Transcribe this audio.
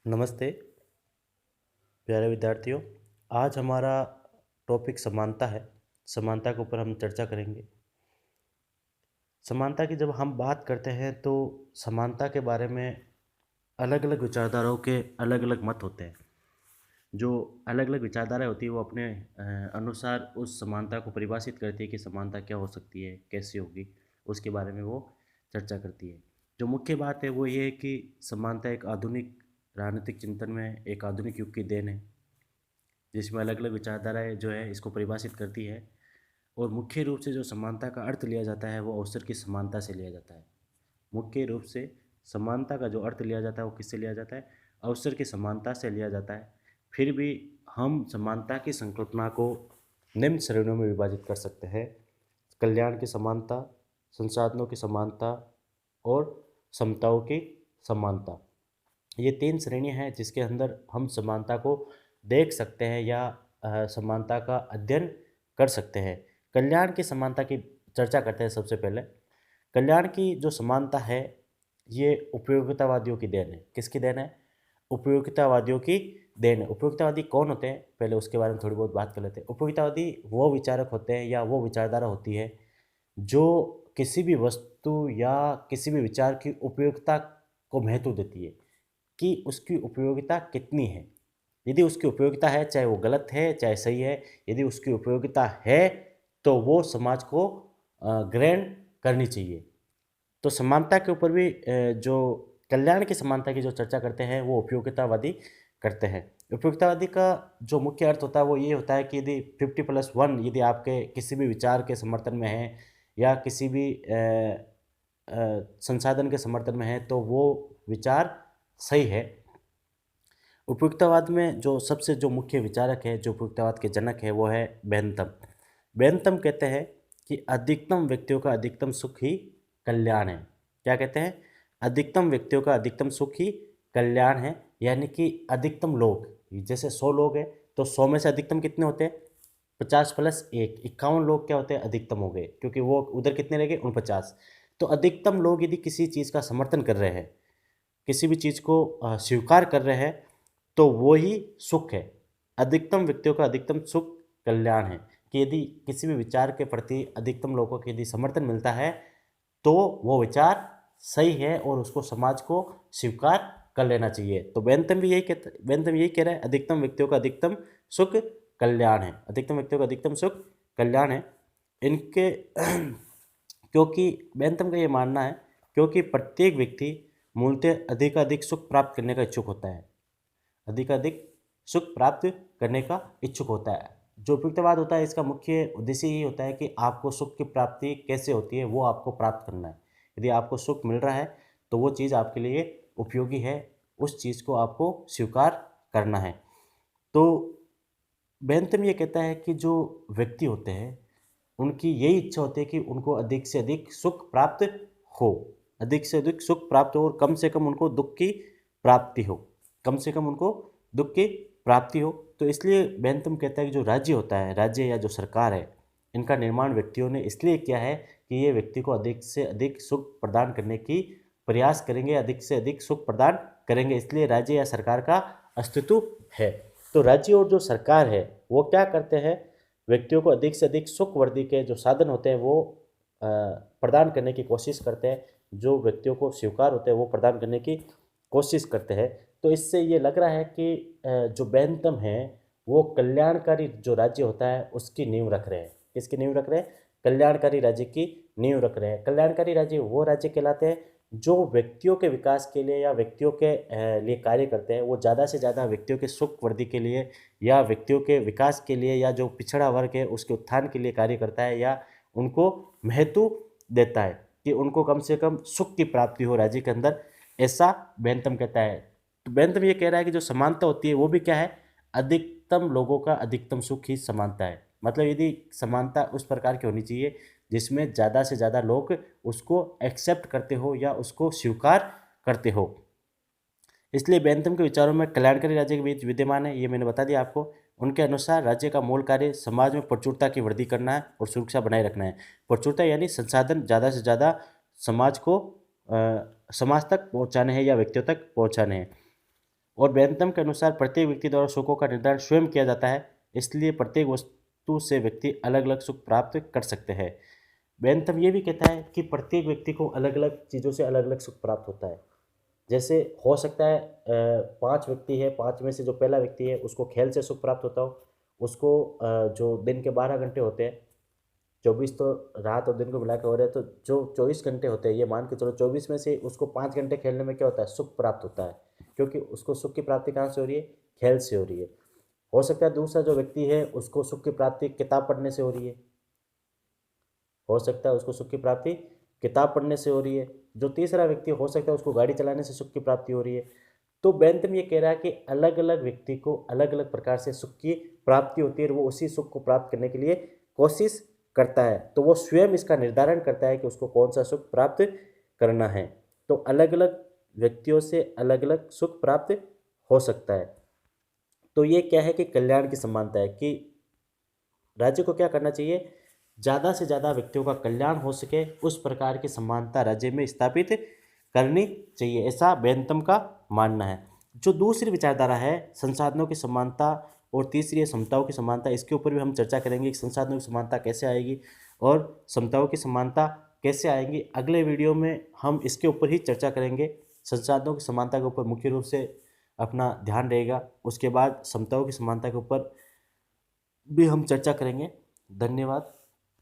नमस्ते प्यारे विद्यार्थियों। आज हमारा टॉपिक समानता है। समानता के ऊपर हम चर्चा करेंगे। समानता की जब हम बात करते हैं तो समानता के बारे में अलग अलग विचारधाराओं के अलग अलग मत होते हैं। जो अलग अलग विचारधाराएं होती है वो अपने अनुसार उस समानता को परिभाषित करती है कि समानता क्या हो सकती है, कैसे होगी, उसके बारे में वो चर्चा करती है। जो मुख्य बात है वो ये है कि समानता एक आधुनिक राजनीतिक चिंतन में एक आधुनिक युग की देन है, जिसमें अलग अलग विचारधाराएं जो है इसको परिभाषित करती है। और मुख्य रूप से जो समानता का अर्थ लिया जाता है वो अवसर की समानता से लिया जाता है। मुख्य रूप से समानता का जो अर्थ लिया जाता है वो किससे लिया जाता है? अवसर की समानता से लिया जाता है। फिर भी हम समानता की संकल्पना को निम्न श्रेणियों में विभाजित कर सकते हैं: कल्याण की समानता, संसाधनों की समानता और समताओं की समानता। ये तीन श्रेणियाँ हैं जिसके अंदर हम समानता को देख सकते हैं या समानता का अध्ययन कर सकते हैं। कल्याण की समानता की चर्चा करते हैं। सबसे पहले कल्याण की जो समानता है ये उपयोगितावादियों की देन है। किसकी देन है? उपयोगितावादियों की देन है। उपयोगितावादी कौन होते हैं, पहले उसके बारे में थोड़ी बहुत बात कर लेते हैं। उपयोगितावादी वो विचारक होते हैं या वो विचारधारा होती है जो किसी भी वस्तु या किसी भी विचार की उपयोगिता को महत्व देती है कि उसकी उपयोगिता कितनी है। यदि उसकी उपयोगिता है, चाहे वो गलत है चाहे सही है, यदि उसकी उपयोगिता है तो वो समाज को ग्रहण करनी चाहिए। तो समानता के ऊपर भी जो कल्याण की समानता की जो चर्चा करते हैं वो उपयोगितावादी करते हैं। उपयोगितावादी का जो मुख्य अर्थ होता है वो ये होता है कि यदि 50+1 यदि आपके किसी भी विचार के समर्थन में है या किसी भी संसाधन के समर्थन में है तो वो विचार सही है। उपयुक्तवाद में जो सबसे जो मुख्य विचारक है, जो उपयुक्तवाद के जनक है, वो है बेंथम। बेंथम कहते हैं कि अधिकतम व्यक्तियों का अधिकतम सुख ही कल्याण है। क्या कहते हैं? अधिकतम व्यक्तियों का अधिकतम सुख ही कल्याण है। यानी कि अधिकतम लोग, जैसे 100 लोग हैं तो 100 में से अधिकतम कितने होते हैं? 50+1, 51 लोग क्या होते हैं? अधिकतम हो गए, क्योंकि वो उधर कितने रह गए? 49। तो अधिकतम लोग यदि किसी चीज़ का समर्थन कर रहे हैं, किसी भी चीज़ को स्वीकार कर रहे हैं, तो वो ही सुख है। अधिकतम व्यक्तियों का अधिकतम सुख कल्याण है कि यदि किसी भी विचार के प्रति अधिकतम लोगों को यदि समर्थन मिलता है तो वो विचार सही है और उसको समाज को स्वीकार कर लेना चाहिए। तो बेंथम यही कह रहा है, अधिकतम व्यक्तियों का अधिकतम सुख कल्याण है। अधिकतम व्यक्तियों का अधिकतम सुख कल्याण है इनके क्योंकि बेंथम का ये मानना है क्योंकि प्रत्येक व्यक्ति मूलतः अधिकाधिक सुख प्राप्त करने का इच्छुक होता है। अधिकाधिक सुख प्राप्त करने का इच्छुक होता है। जो उपयुक्तवाद होता है इसका मुख्य उद्देश्य यही होता है कि आपको सुख की प्राप्ति कैसे होती है वो आपको प्राप्त करना है। यदि आपको सुख मिल रहा है तो वो चीज़ आपके लिए उपयोगी है, उस चीज़ को आपको स्वीकार करना है। तो बेंथम ये कहता है कि जो व्यक्ति होते हैं उनकी यही इच्छा होती है कि उनको अधिक से अधिक सुख प्राप्त हो, अधिक से अधिक सुख प्राप्त हो और कम से कम उनको दुख की प्राप्ति हो, कम से कम उनको दुख की प्राप्ति हो। तो इसलिए बेंथम कहता है कि जो राज्य होता है, राज्य या जो सरकार है, इनका निर्माण व्यक्तियों ने इसलिए किया है कि ये व्यक्ति को अधिक से अधिक सुख प्रदान करने की प्रयास करेंगे, अधिक से अधिक सुख प्रदान करेंगे, इसलिए राज्य या सरकार का अस्तित्व है। तो राज्य और जो सरकार है वो क्या करते हैं? व्यक्तियों को अधिक से अधिक सुख वर्धि के जो साधन होते हैं वो प्रदान करने की कोशिश करते हैं, जो व्यक्तियों को स्वीकार होते हैं वो प्रदान करने की कोशिश करते हैं। तो इससे ये लग रहा है कि जो बेंथम है वो कल्याणकारी जो राज्य होता है उसकी नींव रख रहे हैं। किसकी नींव रख रहे हैं? कल्याणकारी राज्य की नींव रख रहे हैं। कल्याणकारी राज्य वो राज्य कहलाते हैं जो व्यक्तियों के विकास के लिए या व्यक्तियों के लिए कार्य करते हैं। वो ज़्यादा से ज़्यादा व्यक्तियों के सुख वृद्धि के लिए या व्यक्तियों के विकास के लिए या जो पिछड़ा वर्ग है उसके उत्थान के लिए कार्य करता है या उनको महत्व देता है कि उनको कम से कम सुख की प्राप्ति हो राज्य के अंदर, ऐसा बेंथम कहता है। तो बेंथम ये कह रहा है कि जो समानता होती है वो भी क्या है? अधिकतम लोगों का अधिकतम सुख ही समानता है। मतलब यदि समानता उस प्रकार की होनी चाहिए जिसमें ज़्यादा से ज़्यादा लोग उसको एक्सेप्ट करते हो या उसको स्वीकार करते हो। इसलिए बेंथम के विचारों में कल्याणकारी राज्य के बीच विद्यमान है, ये मैंने बता दिया आपको। उनके अनुसार राज्य का मूल कार्य समाज में प्रचुरता की वृद्धि करना है और सुरक्षा बनाए रखना है। प्रचुरता यानी संसाधन ज़्यादा से ज़्यादा समाज को समाज तक पहुँचाने हैं या व्यक्तियों तक पहुँचाने हैं। और बेंथम के अनुसार प्रत्येक व्यक्ति द्वारा सुखों का निर्धारण स्वयं किया जाता है, इसलिए प्रत्येक वस्तु से व्यक्ति अलग अलग सुख प्राप्त कर सकते हैं। बेंथम ये भी कहता है कि प्रत्येक व्यक्ति को अलग अलग चीज़ों से अलग अलग सुख प्राप्त होता है। जैसे हो सकता है 5 व्यक्ति है, 5 में से जो पहला व्यक्ति है उसको खेल से सुख प्राप्त होता हो, उसको जो दिन के 12 घंटे होते हैं, 24 तो रात और दिन को मिला के हो रहे हैं, तो जो 24 घंटे होते हैं ये मान के चलो 24 में से उसको 5 घंटे खेलने में क्या होता है, सुख प्राप्त होता है, क्योंकि उसको सुख की प्राप्ति कहाँ से हो रही है, खेल से हो रही है। हो सकता है दूसरा जो व्यक्ति है उसको सुख की प्राप्ति किताब पढ़ने से हो रही है, हो सकता है उसको सुख की प्राप्ति किताब पढ़ने से हो रही है। जो तीसरा व्यक्ति हो सकता है उसको गाड़ी चलाने से सुख की प्राप्ति हो रही है। तो बेंथम ये कह रहा है कि अलग अलग व्यक्ति को अलग अलग प्रकार से सुख की प्राप्ति होती है और वो उसी सुख को प्राप्त करने के लिए कोशिश करता है। तो वो स्वयं इसका निर्धारण करता है कि उसको कौन सा सुख प्राप्त करना है। तो अलग अलग व्यक्तियों से अलग अलग सुख प्राप्त हो सकता है। तो ये क्या है कि कल्याण की समानता है कि राज्य को क्या करना चाहिए, ज़्यादा से ज़्यादा व्यक्तियों का कल्याण हो सके उस प्रकार की समानता राज्य में स्थापित करनी चाहिए, ऐसा बेंथम का मानना है। जो दूसरी विचारधारा है संसाधनों की समानता और तीसरी है समताओं की समानता, इसके ऊपर भी हम चर्चा करेंगे कि संसाधनों की समानता कैसे आएगी और समताओं की समानता कैसे आएगी। अगले वीडियो में हम इसके ऊपर ही चर्चा करेंगे। संसाधनों की समानता के ऊपर मुख्य रूप से अपना ध्यान रहेगा, उसके बाद समताओं की समानता के ऊपर भी हम चर्चा करेंगे। धन्यवाद।